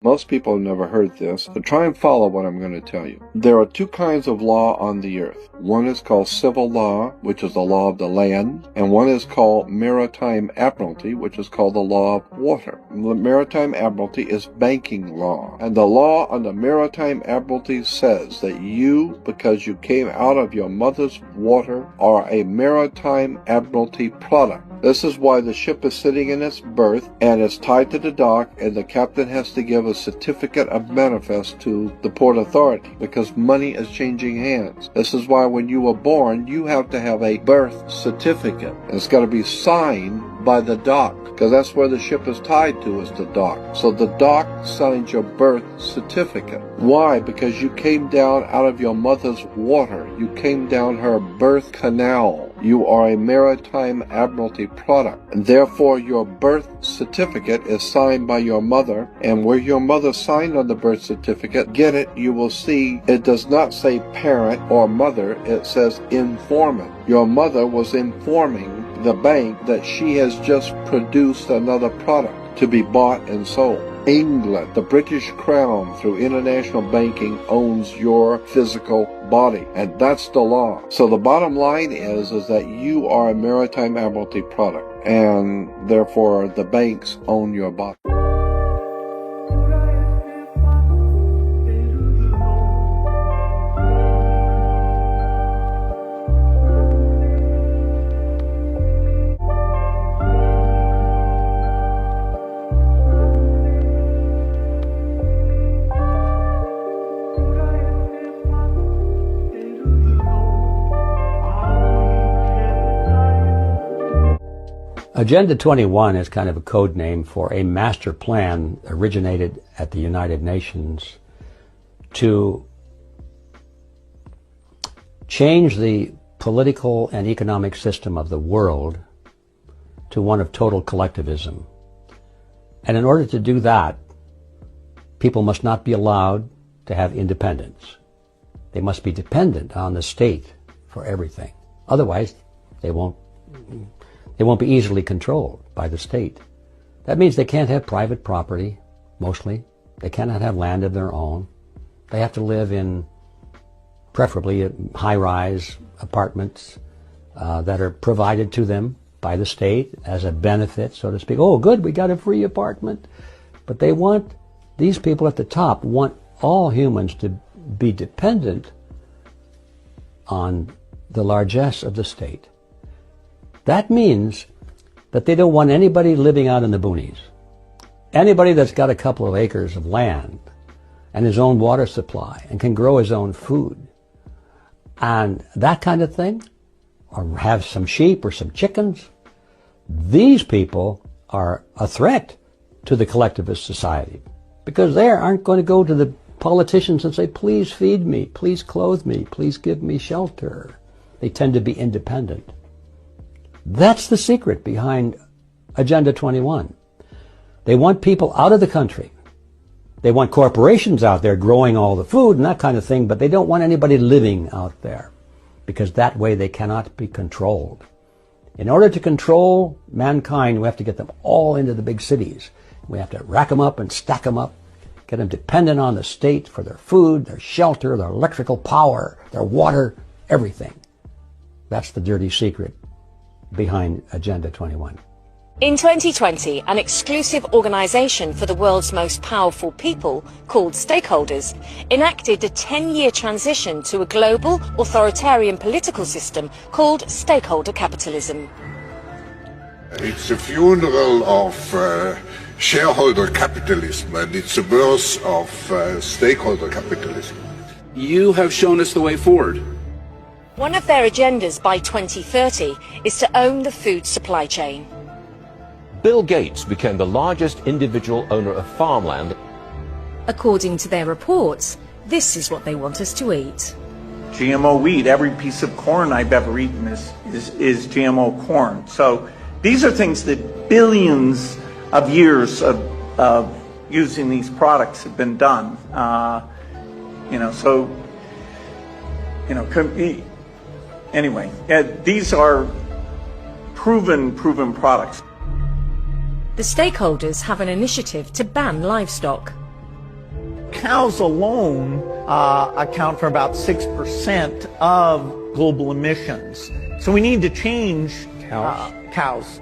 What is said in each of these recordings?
Most people have never heard this, but try and follow what I'm going to tell you. There are two kinds of law on the earth. One is called civil law, which is the law of the land, and one is called maritime admiralty, which is called the law of water. The maritime admiralty is banking law, and the law on the maritime admiralty says that you, because you came out of your mother's water, are a maritime admiralty product. This is why the ship is sitting in its berth and is tied to the dock, and the captain has to give a certificate of manifest to the port authority because money is changing hands. This is why when you were born, you have to have a birth certificate. And it's got to be signed by the dock because that's where the ship is tied to, is the dock. So the dock signs your birth certificate. Why? Because you came down out of your mother's water. You came down her birth canal. You are a maritime admiralty product, and therefore your birth certificate is signed by your mother, and where your mother signed on the birth certificate, get it, you will see it does not say parent or mother, it says informant. Your mother was informing the bank that she has just produced another product to be bought and sold. England, the British Crown, through international banking, owns your physical body, and that's the law. So the bottom line is that you are a maritime admiralty product, and therefore the banks own your body. Agenda 21 is kind of a code name for a master plan originated at the United Nations to change the political and economic system of the world to one of total collectivism. And in order to do that, people must not be allowed to have independence. They must be dependent on the state for everything. Otherwise, they won't be easily controlled by the state. That means they can't have private property, mostly. They cannot have land of their own. They have to live in, preferably, high-rise apartments that are provided to them by the state as a benefit, so to speak. Oh, good, we got a free apartment. But these people at the top want all humans to be dependent on the largesse of the state. That means that they don't want anybody living out in the boonies. Anybody that's got a couple of acres of land and his own water supply and can grow his own food and that kind of thing, or have some sheep or some chickens, these people are a threat to the collectivist society because they aren't going to go to the politicians and say, please feed me, please clothe me, please give me shelter. They tend to be independent. That's the secret behind Agenda 21. They want people out of the country. They want corporations out there growing all the food and that kind of thing, but they don't want anybody living out there because that way they cannot be controlled. In order to control mankind, we have to get them all into the big cities. We have to rack them up and stack them up, get them dependent on the state for their food, their shelter, their electrical power, their water, everything. That's the dirty secret behind Agenda 21. In 2020, an exclusive organisation for the world's most powerful people, called Stakeholders, enacted a 10-year transition to a global authoritarian political system called stakeholder capitalism. It's a funeral of shareholder capitalism, and it's a birth of stakeholder capitalism. You have shown us the way forward. One of their agendas by 2030 is to own the food supply chain. Bill Gates became the largest individual owner of farmland. According to their reports, this is what they want us to eat. GMO wheat, every piece of corn I've ever eaten is GMO corn. So these are things that billions of years of using these products have been done. Anyway, these are proven products. The stakeholders have an initiative to ban livestock. Cows alone account for about 6% of global emissions. So we need to change cows.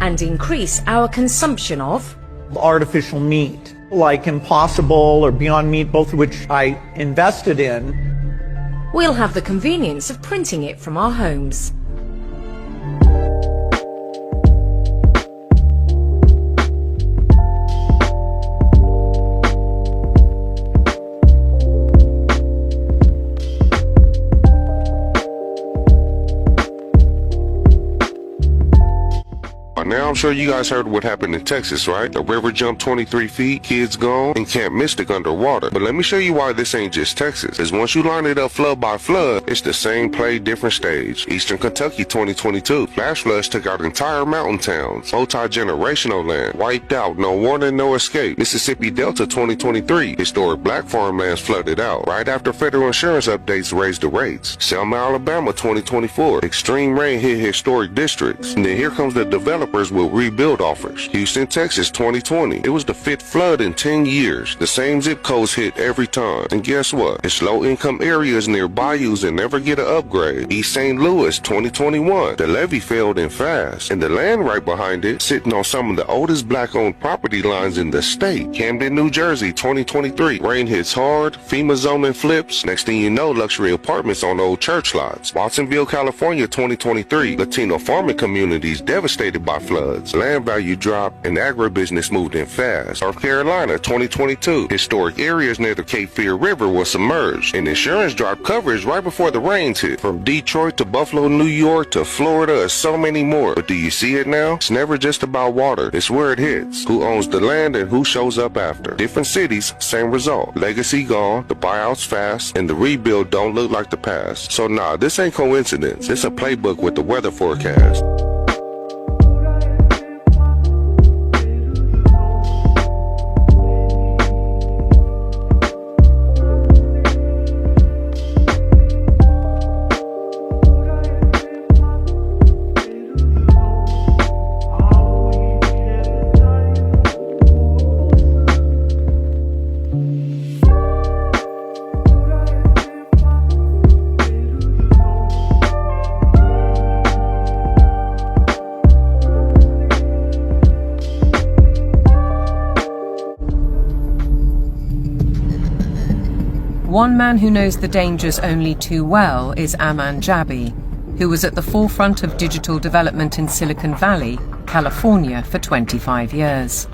And increase our consumption of Artificial meat, like Impossible or Beyond Meat, both of which I invested in. We'll have the convenience of printing it from our homes. Now I'm sure you guys heard what happened in Texas, right? The river jumped 23 feet, kids gone, and Camp Mystic underwater. But let me show you why this ain't just Texas. Cause once you line it up flood by flood, it's the same play, different stage. Eastern Kentucky 2022. Flash floods took out entire mountain towns. Multi-generational land wiped out, no warning, no escape. Mississippi Delta 2023. Historic black farmlands flooded out. Right after federal insurance updates raised the rates. Selma, Alabama 2024. Extreme rain hit historic districts. And then here comes the developers with rebuild offers. Houston, Texas 2020. It was the 5th flood in 10 years. The same zip codes hit every time. And guess what? It's low income areas near bayous that never get an upgrade. East St. Louis 2021. The levee failed in fast. And the land right behind it sitting on some of the oldest black owned property lines in the state. Camden, New Jersey 2023. Rain hits hard. FEMA zoning flips. Next thing you know, luxury apartments on old church lots. Watsonville, California 2023. Latino farming communities devastated by floods. Land value dropped and agribusiness moved in fast. North Carolina 2022. Historic areas near the Cape Fear River were submerged and insurance dropped coverage right before the rains hit. From Detroit to Buffalo, New York to Florida and so many more. But do you see it now? It's never just about water. It's where it hits. Who owns the land and who shows up after. Different cities, same result. Legacy gone, the buyouts fast, and the rebuild don't look like the past. So nah, this ain't coincidence. It's a playbook with the weather forecast. One man who knows the dangers only too well is Aman Jabi, who was at the forefront of digital development in Silicon Valley, California, for 25 years.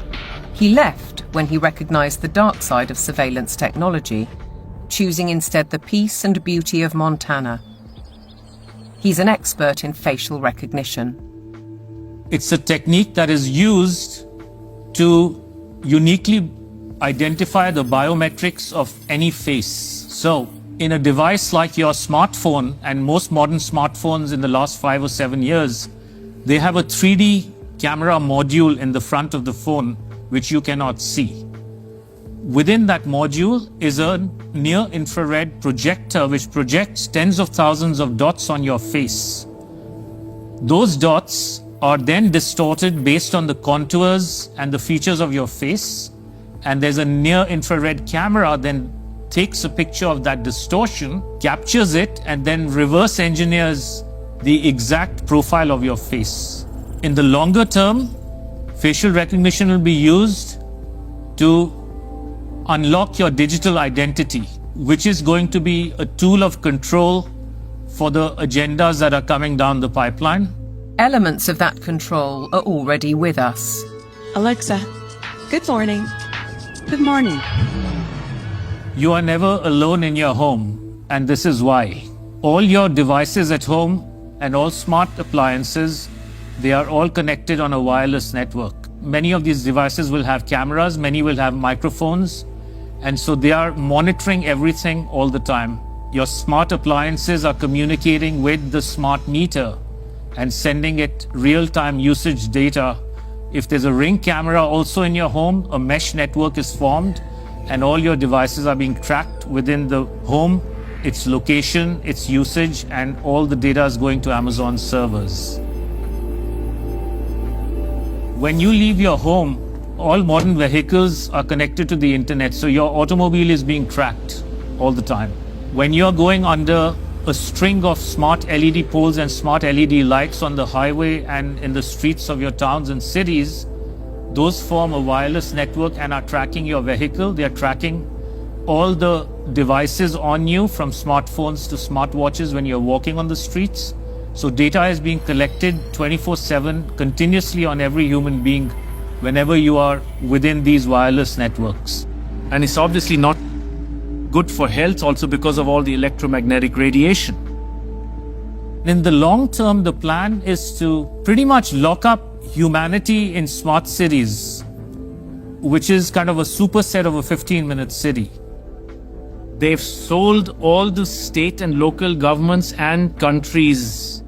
He left when he recognized the dark side of surveillance technology, choosing instead the peace and beauty of Montana. He's an expert in facial recognition. It's a technique that is used to uniquely identify the biometrics of any face. So, in a device like your smartphone, and most modern smartphones in the last 5 or 7 years, they have a 3D camera module in the front of the phone which you cannot see. Within that module is a near-infrared projector which projects tens of thousands of dots on your face. Those dots are then distorted based on the contours and the features of your face, and there's a near-infrared camera then takes a picture of that distortion, captures it, and then reverse engineers the exact profile of your face. In the longer term, facial recognition will be used to unlock your digital identity, which is going to be a tool of control for the agendas that are coming down the pipeline. Elements of that control are already with us. Alexa, good morning. Good morning. You are never alone in your home, and this is why. All your devices at home and all smart appliances, they are all connected on a wireless network. Many of these devices will have cameras, many will have microphones, and so they are monitoring everything all the time. Your smart appliances are communicating with the smart meter and sending it real-time usage data. If there's a Ring camera also in your home, a mesh network is formed, and all your devices are being tracked within the home, its location, its usage, and all the data is going to Amazon servers. When you leave your home, all modern vehicles are connected to the internet, so your automobile is being tracked all the time. When you're going under a string of smart LED poles and smart LED lights on the highway and in the streets of your towns and cities, those form a wireless network and are tracking your vehicle. They are tracking all the devices on you, from smartphones to smartwatches when you're walking on the streets. So data is being collected 24/7 continuously on every human being whenever you are within these wireless networks. And it's obviously not good for health also because of all the electromagnetic radiation. In the long term, the plan is to pretty much lock up humanity in smart cities, which is kind of a superset of a 15-minute city. They've sold all the state and local governments and countries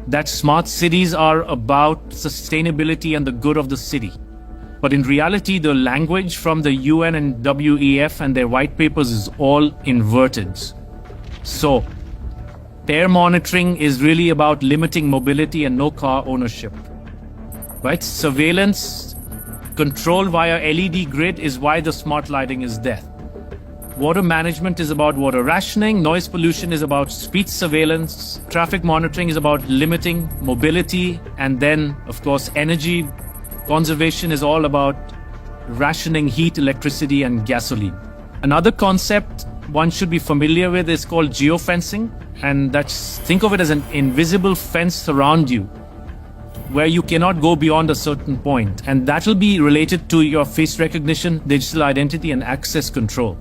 that smart cities are about sustainability and the good of the city. But in reality, the language from the UN and WEF and their white papers is all inverted. So, air monitoring is really about limiting mobility and no car ownership. Right? Surveillance, control via LED grid is why the smart lighting is there. Water management is about water rationing, noise pollution is about speech surveillance, traffic monitoring is about limiting mobility, and then, of course, energy conservation is all about rationing heat, electricity, and gasoline. Another concept one should be familiar with is called geofencing, and think of it as an invisible fence around you, where you cannot go beyond a certain point, and that will be related to your face recognition, digital identity, and access control.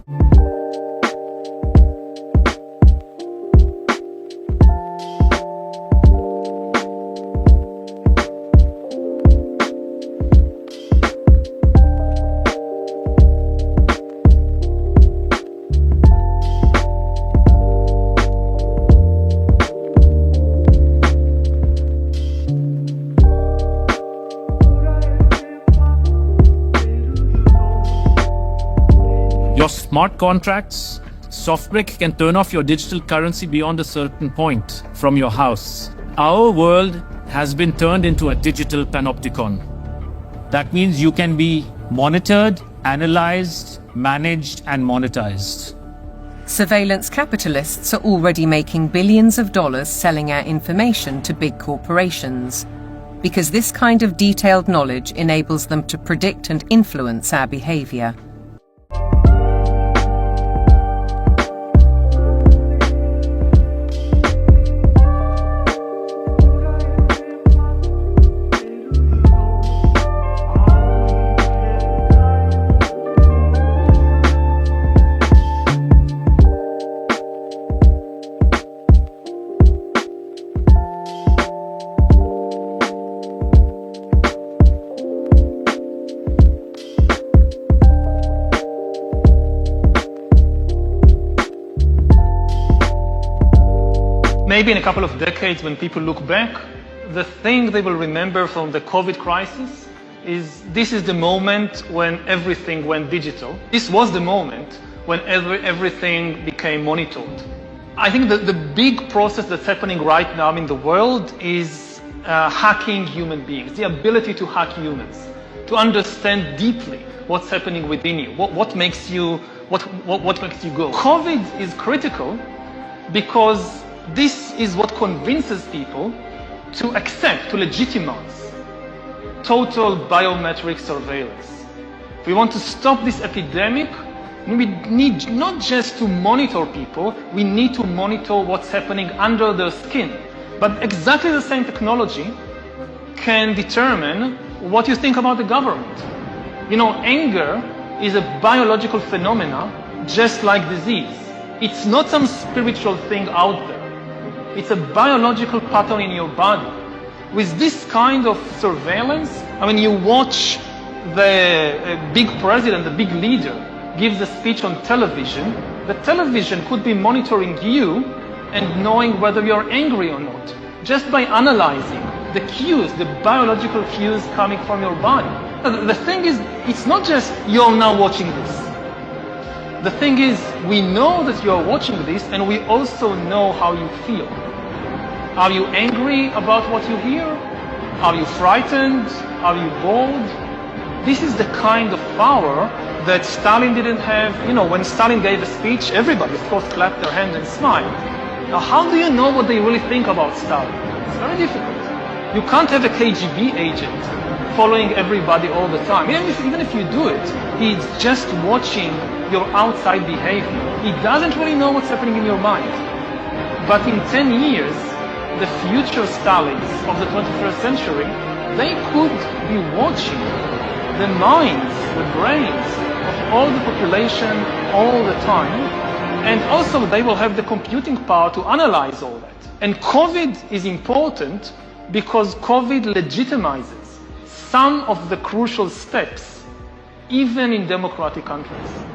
Your smart contracts, SoftBrick can turn off your digital currency beyond a certain point from your house. Our world has been turned into a digital panopticon. That means you can be monitored, analyzed, managed, and monetized. Surveillance capitalists are already making billions of dollars selling our information to big corporations, because this kind of detailed knowledge enables them to predict and influence our behavior. Maybe in a couple of decades, when people look back, the thing they will remember from the COVID crisis is this is the moment when everything went digital. This was the moment when everything became monitored. I think that the big process that's happening right now in the world is hacking human beings, the ability to hack humans, to understand deeply what's happening within you, what makes you go. COVID is critical because this is what convinces people to accept, to legitimize total biometric surveillance. If we want to stop this epidemic, we need not just to monitor people, we need to monitor what's happening under their skin. But exactly the same technology can determine what you think about the government. You know, anger is a biological phenomena just like disease. It's not some spiritual thing out there. It's a biological pattern in your body. With this kind of surveillance, I mean, you watch the big president, the big leader, gives a speech on television. The television could be monitoring you and knowing whether you're angry or not, just by analyzing the cues, the biological cues coming from your body. The thing is, it's not just you're now watching this. The thing is, we know that you're watching this, and we also know how you feel. Are you angry about what you hear? Are you frightened? Are you bored? This is the kind of power that Stalin didn't have. You know, when Stalin gave a speech, everybody, of course, clapped their hands and smiled. Now, how do you know what they really think about Stalin? It's very difficult. You can't have a KGB agent following everybody all the time. Even if you do it, he's just watching your outside behavior. He doesn't really know what's happening in your mind. But in 10 years, the future Stalins of the 21st century, they could be watching the minds, the brains of all the population all the time. And also they will have the computing power to analyze all that. And COVID is important because COVID legitimizes some of the crucial steps, even in democratic countries.